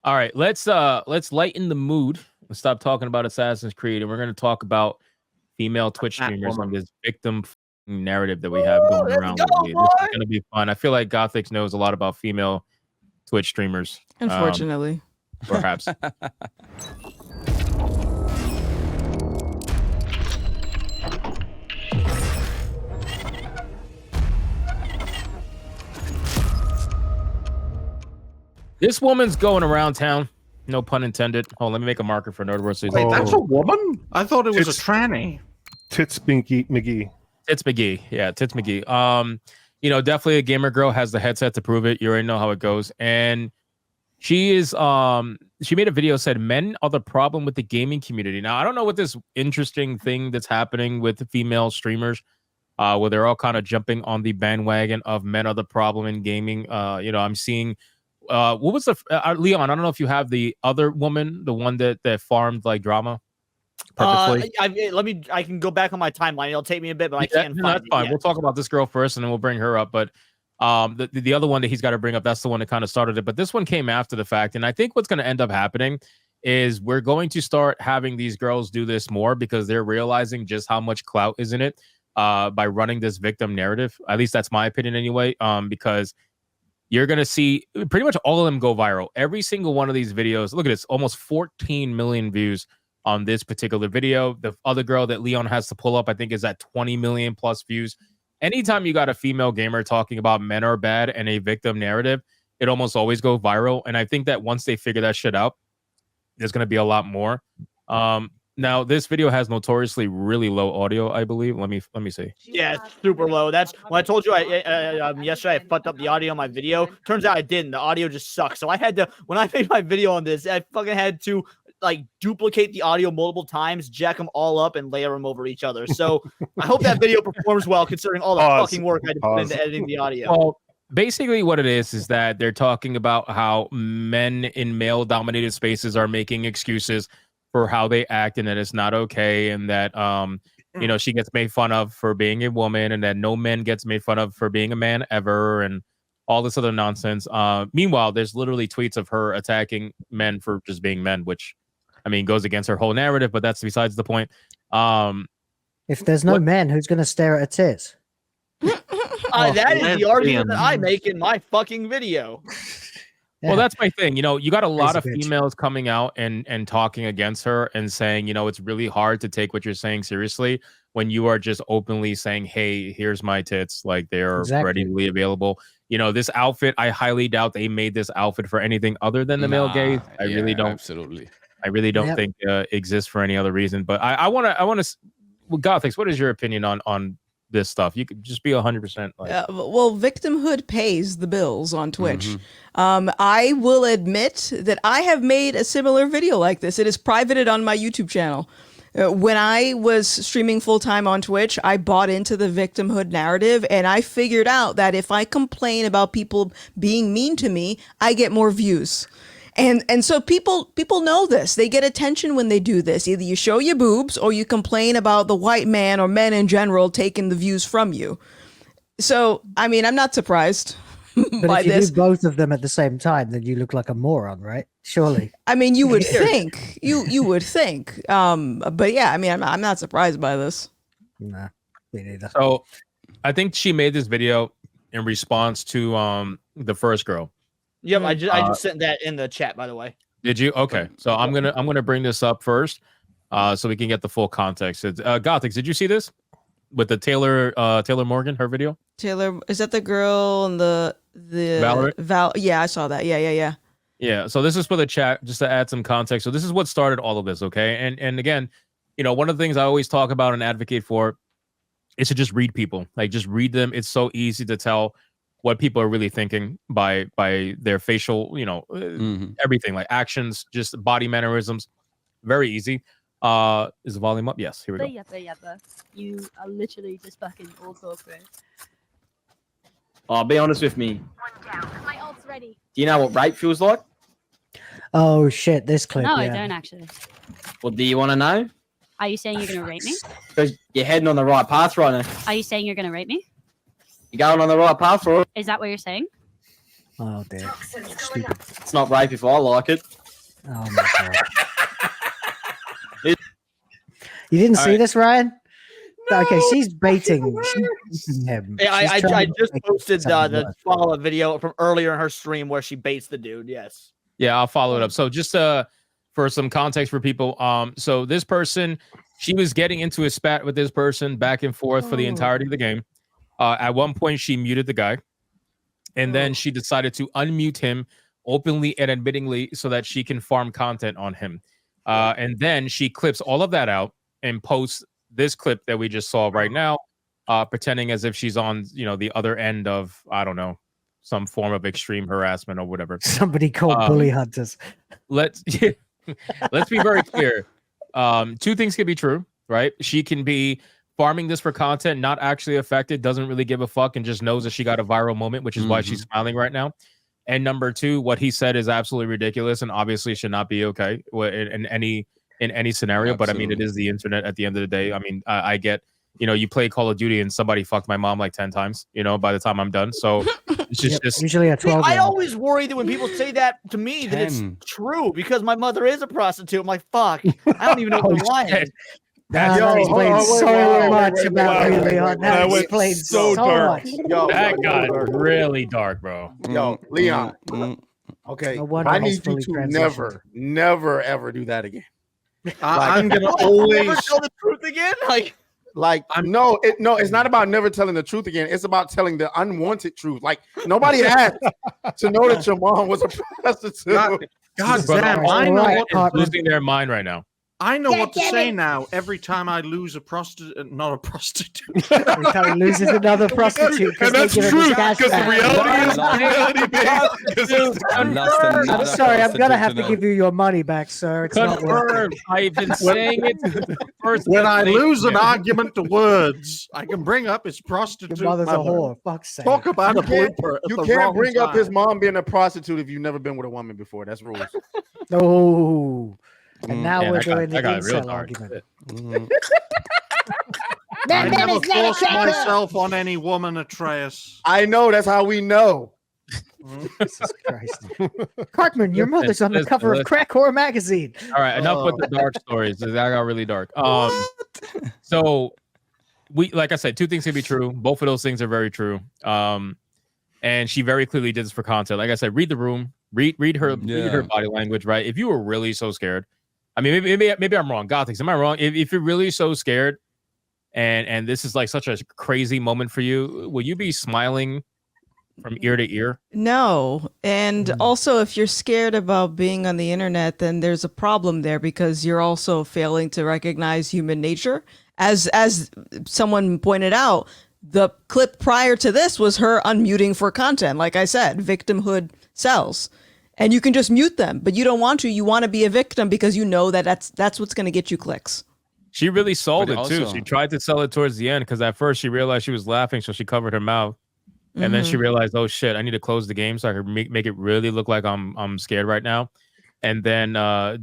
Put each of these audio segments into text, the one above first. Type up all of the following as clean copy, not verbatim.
All right, let's lighten the mood and stop talking about Assassin's Creed, and we're going to talk about female Twitch streamers and this victim narrative that we have going Let's around go, lately. boy! This is going to be fun. I feel like Gothics knows a lot about female Twitch streamers. Unfortunately. Perhaps. This woman's going around town. No pun intended. Hold on, let me make a marker for Nerdverse. Wait, that's a woman? I thought it was a tranny. Tits McGee. Tits McGee. Yeah, Tits McGee. You know, definitely a gamer girl, has the headset to prove it. You already know how it goes. And she is she made a video, said men are the problem with the gaming community. Now, I don't know what this interesting thing that's happening with the female streamers, where they're all kind of jumping on the bandwagon of men are the problem in gaming. You know, I'm seeing what was the Leon? I don't know if you have the other woman, the one that farmed like drama. Purposely. I can go back on my timeline. It'll take me a bit, but I can't no, find that's it fine. yet. We'll talk about this girl first, and then we'll bring her up. But the other one that he's got to bring up, that's the one that kind of started it. But this one came after the fact, and I think what's going to end up happening is we're going to start having these girls do this more because they're realizing just how much clout is in it by running this victim narrative. At least that's my opinion anyway. Because you're going to see pretty much all of them go viral. Every single one of these videos. Look at this, almost 14 million views on this particular video. The other girl that Leon has to pull up, I think, is at 20 million plus views. Anytime you got a female gamer talking about men are bad and a victim narrative, it almost always goes viral. And I think that once they figure that shit out, there's going to be a lot more. Now, this video has notoriously really low audio, I believe. Let me see. Yeah, it's super low. That's when I told you yesterday I fucked up the audio on my video. Turns out I didn't. The audio just sucks. So I had to, when I made my video on this, I fucking had to like duplicate the audio multiple times, jack them all up, and layer them over each other. So I hope that video performs well, considering all the fucking work I had to put into editing the audio. Well, basically what it is that they're talking about how men in male-dominated spaces are making excuses for how they act, and that it's not okay, and that you know, she gets made fun of for being a woman, and that no man gets made fun of for being a man ever, and all this other nonsense. Meanwhile, there's literally tweets of her attacking men for just being men, which I mean goes against her whole narrative, but that's besides the point. If there's no men, who's going to stare at her tits? That is the argument that I make in my fucking video. Well, that's my thing. You know, you got a lot of females coming out and talking against her and saying, you know, it's really hard to take what you're saying seriously when you are just openly saying, hey, here's my tits. Like they're readily available. You know, this outfit, I highly doubt they made this outfit for anything other than the male gaze. I really don't. Absolutely. I really don't think exists for any other reason. But I want to, well, Gothics, what is your opinion on this stuff? You could just be 100% like well, victimhood pays the bills on Twitch. I will admit that I have made a similar video like this. It is privated on my YouTube channel. When I was streaming full-time on Twitch, I bought into the victimhood narrative, and I figured out that if I complain about people being mean to me, I get more views. And so people know this. They get attention when they do this. Either you show your boobs or you complain about the white man or men in general taking the views from you. So, I mean, I'm not surprised by if you this. do both of them at the same time, then you look like a moron, right? Surely. I mean, you would think. You would think. But yeah, I mean, I'm not surprised by this. Nah, me neither. So I think she made this video in response to the first girl. Yep, I just sent that in the chat, by the way. Did you? Okay, so I'm gonna bring this up first, so we can get the full context. It's, Gothics, did you see this with the Taylor Morgan, her video? Taylor, is that the girl and the Valorant? Yeah, I saw that. Yeah. Yeah. So this is for the chat, just to add some context. So this is what started all of this. Okay, and again, you know, one of the things I always talk about and advocate for is to just read people, like just read them. It's so easy to tell what people are really thinking by their facial, you know, everything, like actions, just body mannerisms. Very easy. Is the volume up? Yes, here we go. You are literally just fucking all corporate. Oh, be honest with me. My ult's ready. Do you know what rape feels like? Oh shit, this clip. No, yeah. I don't actually. Well, do you want to know? Are you saying you're gonna rape me? Because you're heading on the right path right now. Are you saying you're gonna rape me? You're going on the right path for it. Is that what you're saying? Oh dear. Stupid. It's not rape if I like it. Oh my god. You didn't see this, Ryan? Okay, she's baiting. She's baiting him. Yeah, I She's trying to just make posted something the work. follow-up video from earlier in her stream where she baits the dude. Yes. Yeah, I'll follow it up. So just for some context for people, so this person, she was getting into a spat with this person back and forth for the entirety of the game. At one point, she muted the guy, and then she decided to unmute him openly and admittingly so that she can farm content on him. And then she clips all of that out and posts this clip that we just saw right now, pretending as if she's on, the other end of, I don't know, some form of extreme harassment or whatever. Somebody called bully hunters. Let's be very clear. Two things can be true, right? She can be farming this for content, not actually affected, doesn't really give a fuck, and just knows that she got a viral moment, which is why she's smiling right now. And number two, what he said is absolutely ridiculous and obviously should not be okay in any scenario. Absolutely. But I mean, it is the internet at the end of the day. I mean, I get, you play Call of Duty and somebody fucked my mom like 10 times, by the time I'm done. So it's just usually a 12. I always worry that when people say that to me that it's true because my mother is a prostitute. I'm like, fuck, I don't even know if they're lying. That explains so much about you, Leon. That explains so dark. much. Yo, that got really dark, bro. Yo, Leon. Okay, I need you to never, ever do that again. I'm gonna always never tell the truth again. No, it's not about never telling the truth again. It's about telling the unwanted truth. Like nobody asked to know that your mom was a prostitute. God damn, I know what is losing their mind right now. I know what to say now. Every time I lose a prostitute, not a prostitute. Every time he loses another prostitute, and that's true because the reality is I'm sorry, I'm gonna have to give you your money back, sir. It's not worth it. I've been saying it first. When I lose an argument to words, I can bring up his prostitute. Your mother's a whore. Fuck's sake. Talk about a blooper. You can't bring up his mom being a prostitute if you've never been with a woman before. That's rules. No. And now we're doing the incel argument. I never forced myself on any woman, Atreus. I know. That's how we know. Jesus Christ. Cartman, your mother's on the cover of Crack Horror magazine. All right, enough with the dark stories. That got really dark. So like I said, two things can be true. Both of those things are very true. And she very clearly did this for content. Like I said, read the room, read her body language, right? If you were really so scared, I mean, maybe I'm wrong. Gothics, am I wrong? If you're really so scared, and this is like such a crazy moment for you, will you be smiling from ear to ear? No. And also, if you're scared about being on the internet, then there's a problem there because you're also failing to recognize human nature. As someone pointed out, the clip prior to this was her unmuting for content. Like I said, victimhood sells. And you can just mute them, but you don't want to. You want to be a victim because you know that that's what's going to get you clicks. She really sold it too. She tried to sell it towards the end because at first she realized she was laughing, so she covered her mouth. And then she realized, oh shit, I need to close the game so I can make it really look like I'm scared right now. And then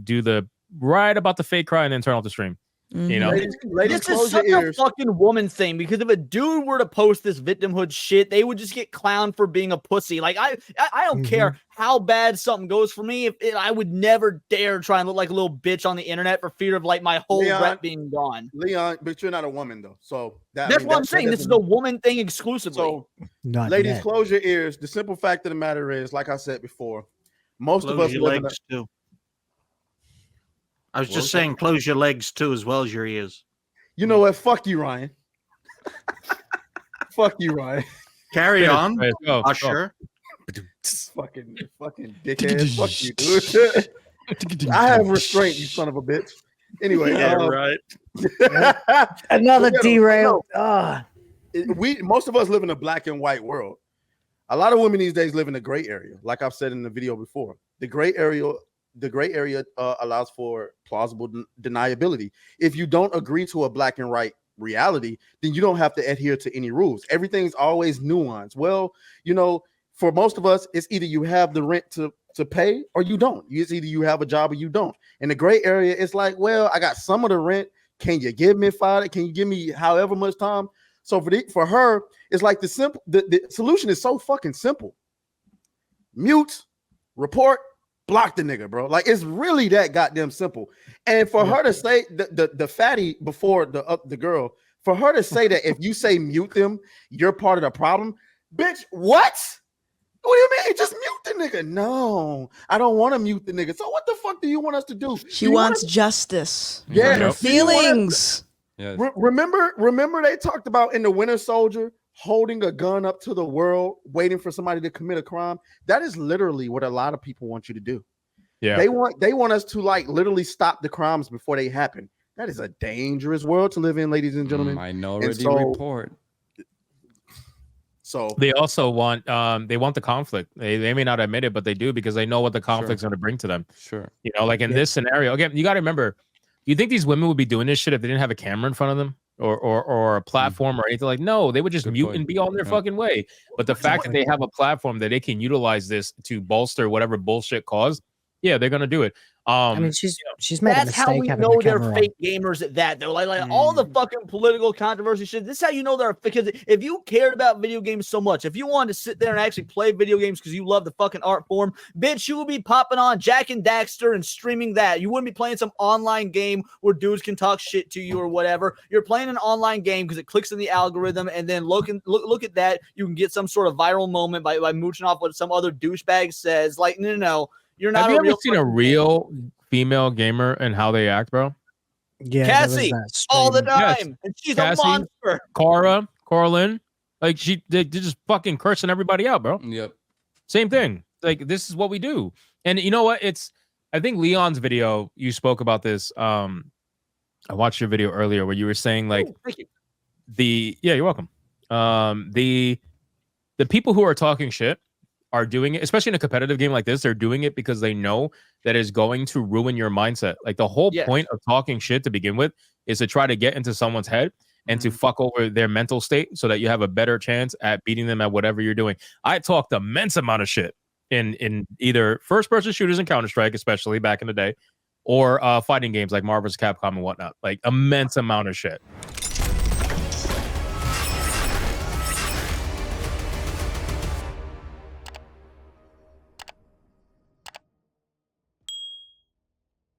do the right about the fake cry and then turn off the stream. Ladies, this is such a fucking woman thing because if a dude were to post this victimhood shit, they would just get clowned for being a pussy. Like I don't care how bad something goes for me. I would never dare try and look like a little bitch on the internet for fear of like my whole rep being gone. Leon, but you're not a woman though, so that's what I'm saying. This is a woman thing exclusively. So, ladies, close your ears. The simple fact of the matter is, like I said before, most of us live in too. I was just saying, close your legs too, as well as your ears. You know what? Fuck you, Ryan. Fuck you, Ryan. Carry on, Usher. Fucking dickhead. Fuck you, dude. I have restraint, you son of a bitch. Anyway, right. Another derail. Most of us live in a black and white world. A lot of women these days live in a gray area, like I've said in the video before. The gray area allows for plausible deniability. If you don't agree to a black and white reality, then you don't have to adhere to any rules. Everything's always nuanced. Well, for most of us, it's either you have the rent to pay or you don't. It's either you have a job or you don't. In the gray area, it's like, well, I got some of the rent. Can you give me $5? Can you give me however much time? So for her, it's like the solution is so fucking simple. mute, report, block the nigga, bro. Like it's really that goddamn simple. And for her to say the fatty before the girl, for her to say that if you say mute them, you're part of the problem, bitch. What? What do you mean? Just mute the nigga? No, I don't want to mute the nigga. So what the fuck do you want us to do? She wants justice. Yeah, Her feelings. Yes. Remember they talked about in the Winter Soldier holding a gun up to the world, waiting for somebody to commit a crime. That is literally what a lot of people want you to do. Yeah, they want us to like literally stop the crimes before they happen. That is a dangerous world to live in, ladies and gentlemen. Minority Report. So they also want the conflict. They may not admit it, but they do because they know what the conflict's going to bring to them. Sure. You know, like in this scenario, again, you got to remember, do you think these women would be doing this shit if they didn't have a camera in front of them or a platform or anything? Like, no, they would just mute and be on their fucking way. But the fact that they have a platform that they can utilize this to bolster whatever bullshit caused, yeah, they're gonna do it. I mean, she's made a That's mistake. how we having know the they're camera fake gamers at that. They're like all the fucking political controversy shit. This is how you know they're, because if you cared about video games so much, if you wanted to sit there and actually play video games because you love the fucking art form, bitch, you would be popping on Jack and Daxter and streaming that. You wouldn't be playing some online game where dudes can talk shit to you or whatever. You're playing an online game because it clicks in the algorithm, and then look at that. You can get some sort of viral moment by mooching off what some other douchebag says. Like, no. You're not. Have you ever seen a real female gamer and how they act, bro? Yeah, Cassie all the time, Yes. and she's Cassie, a monster. Coraline, like they're just fucking cursing everybody out, bro. Yep. Same thing. Like this is what we do, and you know what? I think Leon's video. You spoke about this. I watched your video earlier where you were saying like Thank you. you're welcome. The people who are talking shit are doing it, especially in a competitive game like this. They're doing it because they know that is going to ruin your mindset. Like the whole point of talking shit to begin with is to try to get into someone's head and to fuck over their mental state so that you have a better chance at beating them at whatever you're doing. I talked immense amount of shit in either first person shooters and Counter-Strike, especially back in the day, or fighting games like Marvel's Capcom and whatnot. Like immense amount of shit.